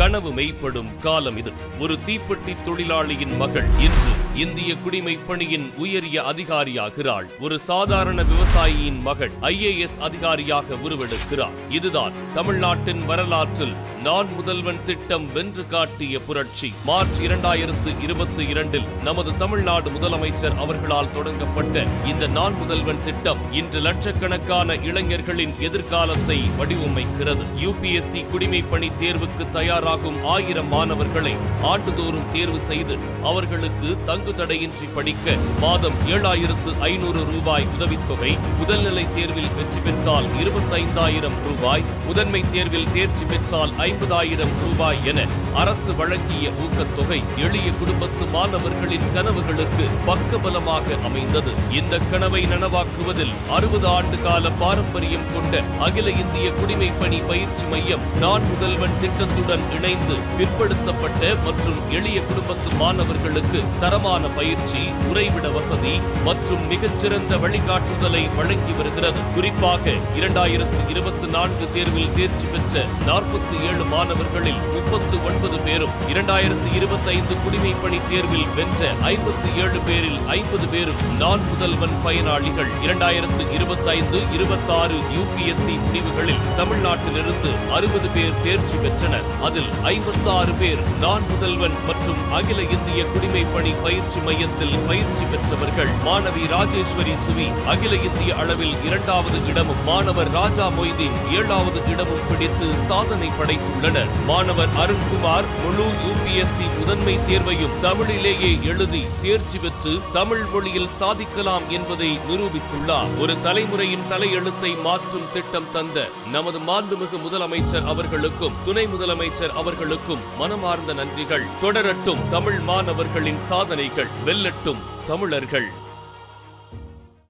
கனவு மெய்ப்படும் காலம் இது. ஒரு தீப்பெட்டி தொழிலாளியின் மகள் இன்று இந்திய குடிமைப் பணியின் உயரிய அதிகாரியாகிறாள். ஒரு சாதாரண விவசாயியின் மகள் IAS அதிகாரியாக உருவெடுக்கிறார். இதுதான் தமிழ்நாட்டின் வரலாற்றில் நான் முதல்வன் திட்டம் வென்று காட்டிய புரட்சி. மார்ச் 2022 நமது தமிழ்நாடு முதலமைச்சர் அவர்களால் தொடங்கப்பட்ட இந்த நான் முதல்வன் திட்டம் இன்று லட்சக்கணக்கான இளைஞர்களின் எதிர்காலத்தை வடிவமைக்கிறது. UPSC குடிமைப் பணி தேர்வுக்கு தயாராகும் 1000 மாணவர்களை ஆண்டுதோறும் தேர்வு செய்து அவர்களுக்கு தங்கு தடையின்றி படிக்க மாதம் 7500 ரூபாய் உதவித்தொகை, முதல்நிலை தேர்வில் வெற்றி பெற்றால் 25,000 ரூபாய், முதன்மை தேர்வில் தேர்ச்சி பெற்றால் 50,000 ரூபாய் என அரசு வழங்கிய ஊக்கத்தொகை எளிய குடும்பத்து மாணவர்களின் கனவுகளுக்கு பக்கபலமாக அமைந்தது. இந்த கனவை நனவாக்குவதில் 60 ஆண்டு கால பாரம்பரியம் கொண்ட அகில இந்திய குடிமைப் பணி பயிற்சி மையம் நான் முதல்வன் திட்டத்துடன் இணைந்து பிற்படுத்தப்பட்ட மற்றும் எளிய குடும்பத்து மாணவர்களுக்கு தரமான பயிற்சி, உறைவிட வசதி மற்றும் மிகச்சிறந்த வழிகாட்டுதலை வழங்கி வருகிறது. குறிப்பாக 2024 தேர்வில் தேர்ச்சி பெற்ற 47 மாணவர்களில் 39 பேரும், 2025 குடிமைப் பணி தேர்வில் வென்ற 57 பேரில் 50 பேரும் நான் முதல்வன் பயனாளிகள். 2025-26 UPSC முடிவுகளில் தமிழ்நாட்டிலிருந்து 60 பேர் தேர்ச்சி பெற்றனர். அதில் 56 பேர் நான் முதல்வன் மற்றும் அகில இந்திய குடிமைப் பணி பயிற்சி மையத்தில் பயிற்சி பெற்றவர்கள். மாணவி ராஜேஸ்வரி சுவி அகில இந்திய அளவில் 2வது இடமும், மாணவர் ராஜா மொய்தீன் 7வது இடமும் பிடித்து சாதனை படைத்துள்ளனர். மாணவர் அருண்குமார் முழு UPSC முதன்மை தேர்வையும் தமிழிலேயே எழுதி தேர்ச்சி பெற்று தமிழ் மொழியில் சாதிக்கலாம் என்பதை நிரூபித்துள்ளார். ஒரு தலைமுறையின் தலையெழுத்தை மாற்றும் திட்டம் தந்த நமது மாண்புமிகு முதலமைச்சர் அவர்களுக்கும் துணை முதலமைச்சர் அவர்களுக்கும் மனமார்ந்த நன்றிகள். தொடரட்டும் தமிழ் மாணவர்களின் சாதனைகள், வெல்லட்டும் தமிழர்கள்.